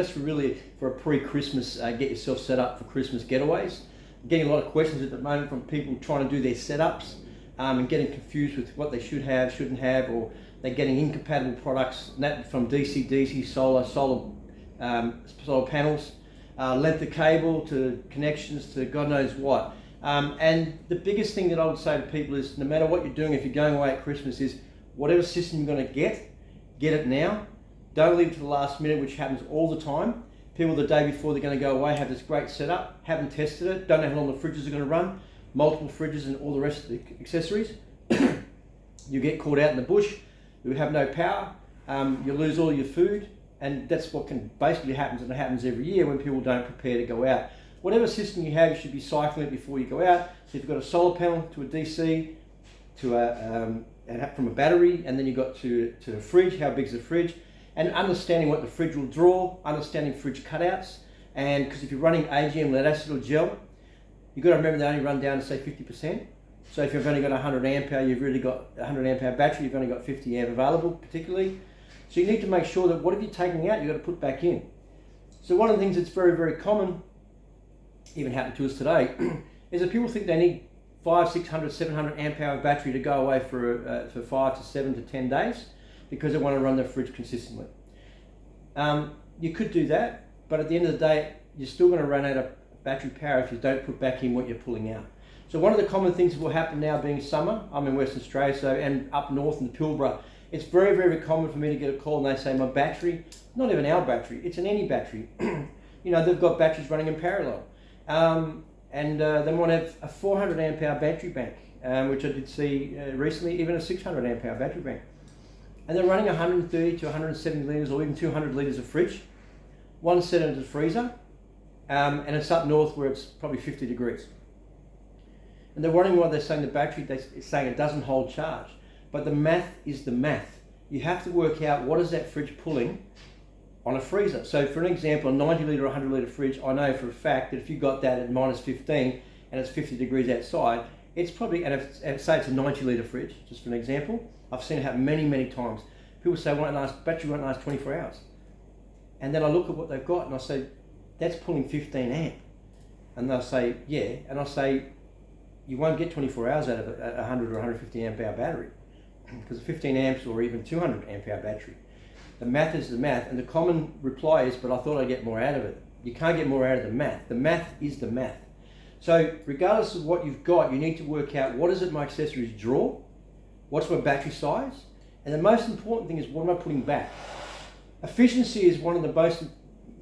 Just for a pre-Christmas, get yourself set up for Christmas getaways. I'm getting a lot of questions at the moment from people trying to do their setups and getting confused with what they should have, shouldn't have, or they're getting incompatible products from DC, solar panels, length of cable to connections to God knows what. And the biggest thing that I would say to people is, no matter what you're doing, if you're going away at Christmas, is whatever system you're going to get it now. Don't leave it to the last minute, which happens all the time. People the day before they're going to go away have this great setup, haven't tested it, don't know how long the fridges are going to run, multiple fridges and all the rest of the accessories. You get caught out in the bush, you have no power, you lose all your food, and that's what can basically happens, and it happens every year when people don't prepare to go out. Whatever system you have, you should be cycling it before you go out. So if you've got a solar panel to a DC, from a battery, and then you've got to a fridge, how big is the fridge? And understanding what the fridge will draw, understanding fridge cutouts, and because if you're running AGM, lead acid or gel, you've got to remember they only run down to say 50%. So if you've only got 100 amp hour, you've really got a 100 amp hour battery, you've only got 50 amp available particularly. So you need to make sure that whatever you're taking out, you've got to put back in. So one of the things that's very, very common, even happened to us today, is that people think they need 500, 600, 700 amp hour battery to go away for 5 to 7 to 10 days. Because they want to run their fridge consistently. You could do that, but at the end of the day, you're still going to run out of battery power if you don't put back in what you're pulling out. So one of the common things that will happen now being summer, I'm in Western Australia, and up north in the Pilbara, it's very, very common for me to get a call and they say, my battery, not even our battery, it's an any battery. They've got batteries running in parallel. They want to have a 400 amp hour battery bank, which I did see recently, even a 600 amp hour battery bank. And they're running 130 to 170 litres or even 200 litres of fridge, one set into the freezer, and it's up north where it's probably 50 degrees. And they're wondering why they're saying the battery, they're saying it doesn't hold charge. But the math is the math. You have to work out what is that fridge pulling on a freezer. So for an example, a 90 litre or 100 litre fridge, I know for a fact that if you got that at minus 15 and it's 50 degrees outside, it's probably, and say it's a 90 litre fridge, just for an example, I've seen it happen many, many times. People say, battery won't last 24 hours. And then I look at what they've got and I say, that's pulling 15 amp. And they'll say, yeah. And I'll say, you won't get 24 hours out of a 100 or 150 amp hour battery. Because 15 amps or even 200 amp hour battery. The math is the math. And the common reply is, but I thought I'd get more out of it. You can't get more out of the math. The math is the math. So regardless of what you've got, you need to work out what is it my accessories draw, what's my battery size, and the most important thing is what am I putting back. Efficiency is one of the most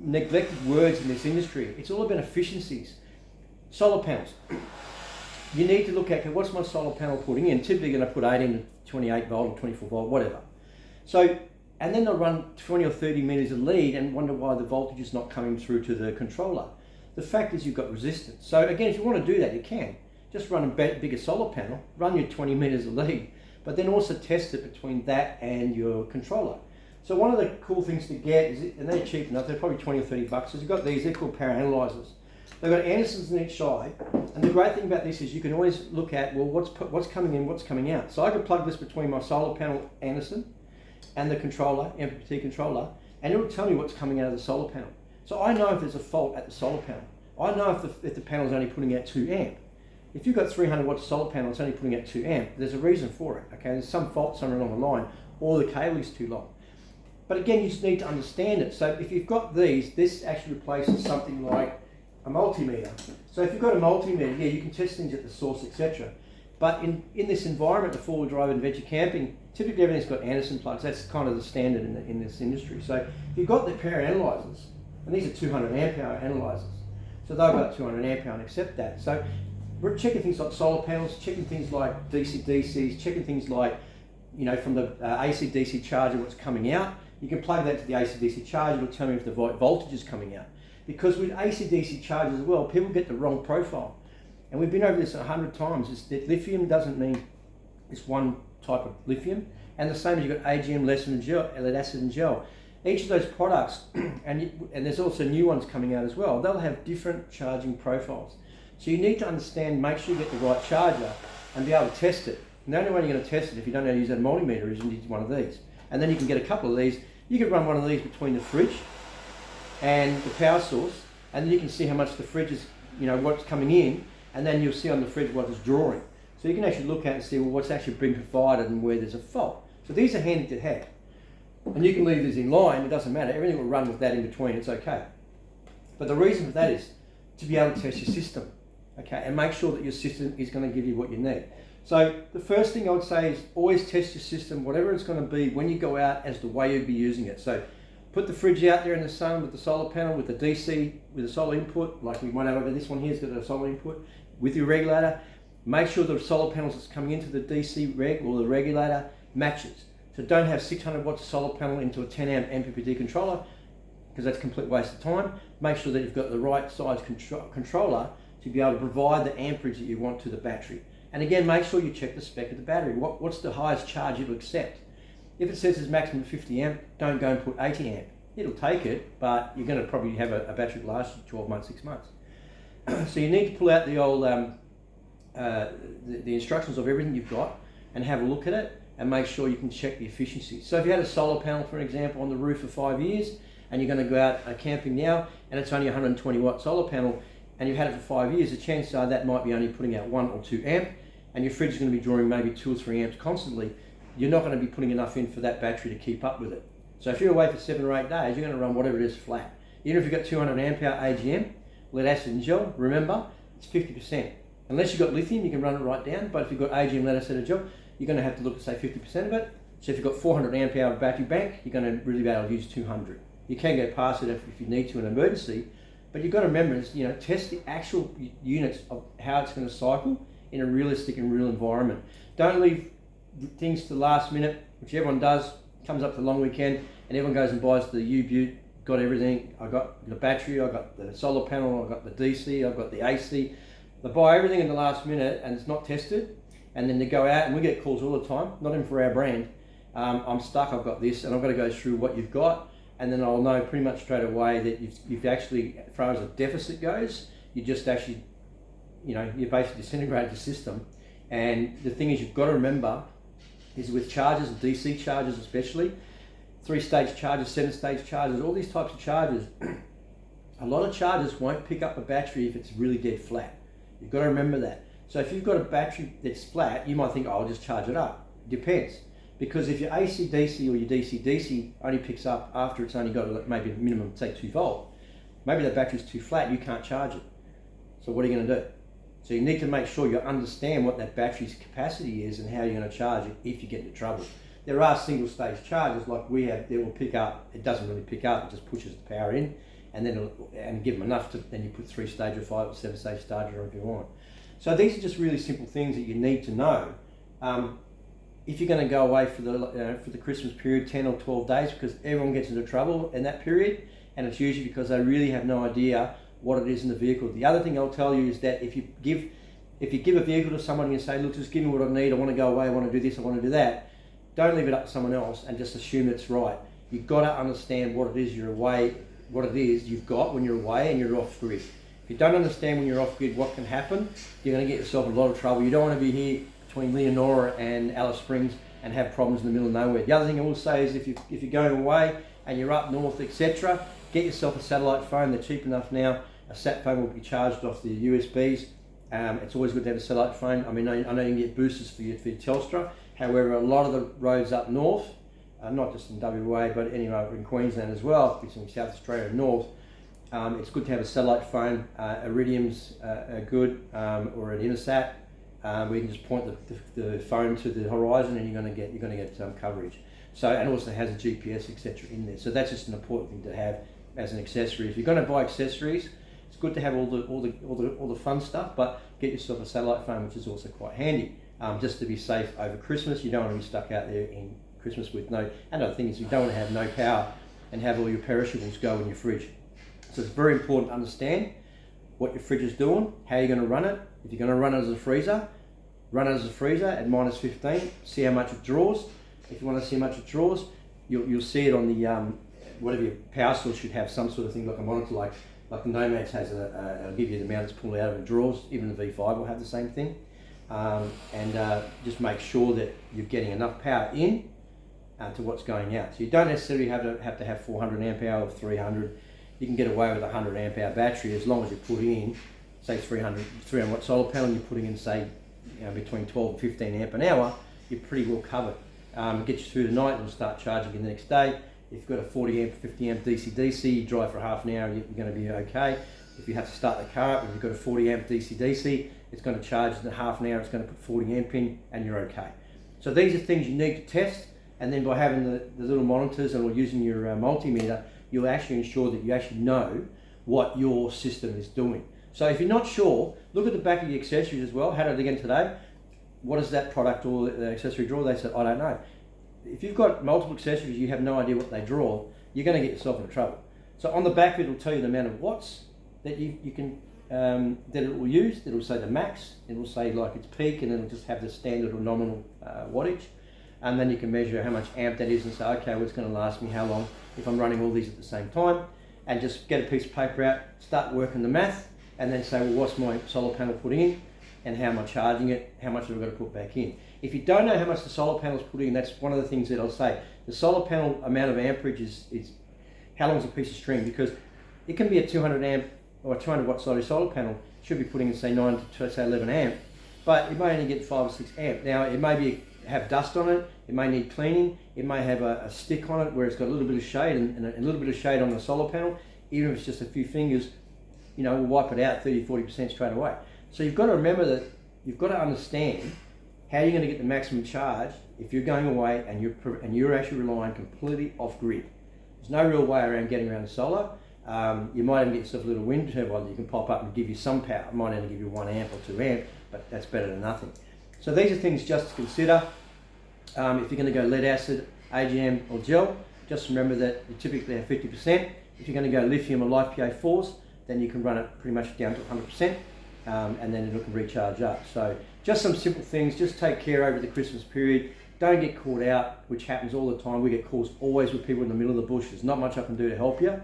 neglected words in this industry. It's all about efficiencies. Solar panels. You need to look at, okay, what's my solar panel putting in? Typically going to put 18 to 28 volt or 24 volt, whatever. So, and then they'll run 20 or 30 meters of lead and wonder why the voltage is not coming through to the controller. The fact is you've got resistance. So again, if you want to do that, you can. Just run a bigger solar panel, run your 20 meters of lead, but then also test it between that and your controller. So one of the cool things to get is, and they're cheap enough, they're probably 20 or 30 bucks, is you've got these, they're called power analyzers. They've got Andersons on each side, and the great thing about this is you can always look at, well, what's coming in, what's coming out. So I can plug this between my solar panel Anderson and the controller, MPPT controller, and it will tell me what's coming out of the solar panel. So I know if there's a fault at the solar panel. I know if the panel's only putting out 2 amp. If you've got 300 watt solar panel, it's only putting out 2 amp. There's a reason for it, okay? There's some fault somewhere along the line, or the cable is too long. But again, you just need to understand it. So if you've got these, this actually replaces something like a multimeter. So if you've got a multimeter, yeah, you can test things at the source, etc. But in this environment, the 4-wheel-drive adventure camping, typically everything's got Anderson plugs. That's kind of the standard in this industry. So if you've got the pair of analyzers, and these are 200 amp hour analyzers, so they'll go up 200 amp hour and accept that. So we're checking things like solar panels, checking things like DC-DCs, checking things like, from the AC-DC charger, what's coming out. You can plug that to the AC-DC charger, it'll tell me if the voltage is coming out. Because with AC-DC chargers as well, people get the wrong profile. And we've been over this 100 times, is that lithium doesn't mean it's one type of lithium. And the same as you've got AGM, lead acid and gel. Each of those products, and there's also new ones coming out as well, they'll have different charging profiles. So you need to understand, make sure you get the right charger and be able to test it. And the only way you're going to test it if you don't know how to use that multimeter is you need one of these. And then you can get a couple of these. You could run one of these between the fridge and the power source, and then you can see how much the fridge is, what's coming in, and then you'll see on the fridge what it's drawing. So you can actually look at and see, well, what's actually being provided and where there's a fault. So these are handy to have. And you can leave these in line, it doesn't matter, everything will run with that in between, it's okay. But the reason for that is to be able to test your system, okay, and make sure that your system is going to give you what you need. So the first thing I would say is always test your system, whatever it's going to be when you go out, as the way you'll be using it. So put the fridge out there in the sun with the solar panel, with the DC, with the solar input, like we went over, this one here's got a solar input, with your regulator. Make sure the solar panels that's coming into the DC reg or the regulator matches. So don't have 600 watts of solar panel into a 10 amp MPPT controller, because that's a complete waste of time. Make sure that you've got the right size controller to be able to provide the amperage that you want to the battery. And again, make sure you check the spec of the battery. What's the highest charge it'll accept? If it says it's maximum 50 amp, don't go and put 80 amp. It'll take it, but you're going to probably have a battery that lasts 12 months, 6 months. So you need to pull out the old the instructions of everything you've got and have a look at it and make sure you can check the efficiency. So if you had a solar panel, for example, on the roof for 5 years, and you're going to go out camping now, and it's only a 120 watt solar panel, and you've had it for 5 years, the chances are that might be only putting out 1 or 2 amp, and your fridge is going to be drawing maybe 2 or 3 amps constantly. You're not going to be putting enough in for that battery to keep up with it. So if you're away for 7 or 8 days, you're going to run whatever it is flat. Even if you've got 200 amp hour AGM, lead acid and gel, remember, it's 50%. Unless you've got lithium, you can run it right down, but if you've got AGM, lead acid and gel, you're going to have to look at, say, 50% of it. So if you've got 400 amp hour battery bank, you're going to really be able to use 200. You can go past it if you need to in an emergency, but you've got to remember, test the actual units of how it's going to cycle in a realistic and real environment. Don't leave things to the last minute, which everyone does. Comes up to the long weekend and everyone goes and buys the U-Butte, got everything. I got the battery, I got the solar panel, I got the DC, I've got the AC. They buy everything in the last minute and it's not tested, and then they go out, and we get calls all the time, not even for our brand. I'm stuck, I've got this, and I've got to go through what you've got, and then I'll know pretty much straight away that you've actually, as far as a deficit goes, you just actually, you basically disintegrated the system. And the thing is, you've got to remember, is with chargers, DC chargers especially, 3-stage chargers, 7-stage chargers, all these types of chargers, a lot of chargers won't pick up a battery if it's really dead flat. You've got to remember that. So if you've got a battery that's flat, you might think, oh, I'll just charge it up. Depends. Because if your AC-DC or your DC-DC only picks up after it's only got maybe a minimum, say 2 volt, maybe that battery's too flat, you can't charge it. So what are you going to do? So you need to make sure you understand what that battery's capacity is and how you're going to charge it if you get into trouble. There are single-stage chargers like we have that will pick up. It doesn't really pick up, it just pushes the power in, and then and give them enough to, then you put 3-stage or 5 or 7-stage charger if you want. So these are just really simple things that you need to know. If you're going to go away for the Christmas period, 10 or 12 days, because everyone gets into trouble in that period, and it's usually because they really have no idea what it is in the vehicle. The other thing I'll tell you is that if you give a vehicle to somebody and say, look, just give me what I need, I want to go away, I want to do this, I want to do that, don't leave it up to someone else and just assume it's right. You've got to understand what it is you've got when you're away and you're off grid. If you don't understand when you're off grid what can happen, you're going to get yourself in a lot of trouble. You don't want to be here between Leonora and Alice Springs and have problems in the middle of nowhere. The other thing I will say is if you're going away and you're up north, etc., get yourself a satellite phone. They're cheap enough now. A sat phone will be charged off the USBs. It's always good to have a satellite phone. I mean, I know you can get boosters for your Telstra. However, a lot of the roads up north, not just in WA, but anywhere in Queensland as well, between South Australia and North, it's good to have a satellite phone. Iridium's good, or an Intersat, where you can just point the phone to the horizon and you're going to get coverage. So, and also has a GPS, etc. in there. So that's just an important thing to have as an accessory. If you're going to buy accessories, it's good to have all the fun stuff, but get yourself a satellite phone, which is also quite handy, just to be safe over Christmas. You don't want to be stuck out there in Christmas with no. Another thing is you don't want to have no power and have all your perishables go in your fridge. So it's very important to understand what your fridge is doing, how you're going to run it. If you're going to run it as a freezer, run it as a freezer at -15. See how much it draws. If you want to see how much it draws, you'll see it on the whatever your power source should have some sort of thing like a monitor, like the Nomads has it'll give you the amount that's pulled out of it draws. Even the V5 will have the same thing, and just make sure that you're getting enough power in to what's going out. So you don't necessarily have to have 400 amp hour or 300. you can get away with a 100 amp hour battery as long as you put in, say 300 watt solar panel, and you're putting in, say, between 12 and 15 amp an hour, you're pretty well covered. It gets you through the night, it'll start charging you the next day. If you've got a 40 amp, 50 amp DC-DC, you drive for half an hour, you're going to be okay. If you have to start the car up, if you've got a 40 amp DC-DC, it's going to charge in half an hour, it's going to put 40 amp in, and you're okay. So these are things you need to test, and then by having the little monitors or using your multimeter, you'll actually ensure that you actually know what your system is doing. So if you're not sure, look at the back of the accessories as well. Had it again today. What is that product or the accessory draw? They said, I don't know. If you've got multiple accessories, you have no idea what they draw, you're going to get yourself into trouble. So on the back of it, it'll tell you the amount of watts that you can that it will use. It'll say the max. It will say like its peak, and it'll just have the standard or nominal wattage. And then you can measure how much amp that is and say, okay, well, it's going to last me how long if I'm running all these at the same time. And just get a piece of paper out, start working the math, and then say, well, what's my solar panel putting in, and how am I charging it, how much have I got to put back in. If you don't know how much the solar panel is putting in, that's one of the things that I'll say. The solar panel amount of amperage is how long is a piece of string, because it can be a 200 amp or a 200 watt solar panel, should be putting in say 9 to say 11 amp, but it may only get 5 or 6 amp. Now it may have dust on it, it may need cleaning, it may have a stick on it where it's got a little bit of shade and a little bit of shade on the solar panel. Even if it's just a few fingers, we'll wipe it out 30-40% straight away. So you've got to remember that you've got to understand how you're going to get the maximum charge if you're going away and you're actually relying completely off grid. There's no real way around getting around the solar. You might even get yourself a little wind turbine that you can pop up and give you some power. It might only give you 1 amp or 2 amp, but that's better than nothing. So these are things just to consider. If you're going to go lead acid, AGM or gel, just remember that you typically have 50%. If you're going to go lithium or LiFePA4s, then you can run it pretty much down to 100%, and then it'll recharge up. So just some simple things, just take care over the Christmas period. Don't get caught out, which happens all the time. We get calls always with people in the middle of the bush. There's not much I can do to help you,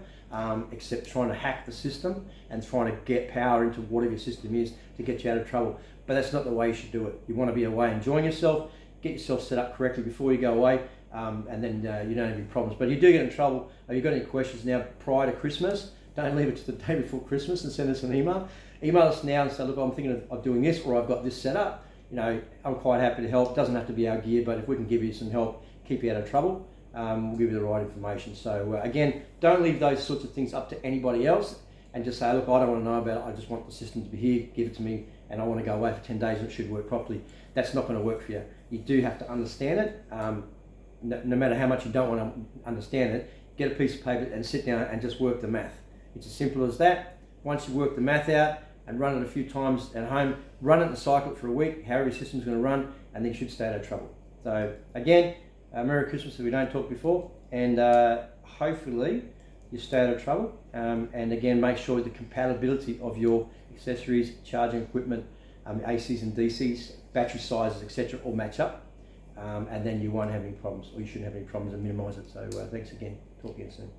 except trying to hack the system and trying to get power into whatever your system is to get you out of trouble. But that's not the way you should do it. You want to be away enjoying yourself, get yourself set up correctly before you go away, and then you don't have any problems. But if you do get in trouble, or you've got any questions now prior to Christmas, don't leave it to the day before Christmas and send us an email. Email us now and say, look, I'm thinking of doing this, or I've got this set up. I'm quite happy to help. It doesn't have to be our gear, but if we can give you some help, keep you out of trouble, we'll give you the right information. So again, don't leave those sorts of things up to anybody else and just say, look, I don't want to know about it. I just want the system to be here, give it to me, and I want to go away for 10 days and it should work properly. That's not going to work for you. You do have to understand it. No matter how much you don't want to understand it, get a piece of paper and sit down and just work the math. It's as simple as that. Once you work the math out and run it a few times at home, run it and cycle it for a week, however your system's going to run, and then you should stay out of trouble. So again, Merry Christmas if we don't talk before, and hopefully you stay out of trouble. And again, make sure the compatibility of your accessories, charging equipment, ACs and DCs, battery sizes, etc. all match up, and then you won't have any problems, or you shouldn't have any problems, and minimise it. So thanks again. Talk again soon.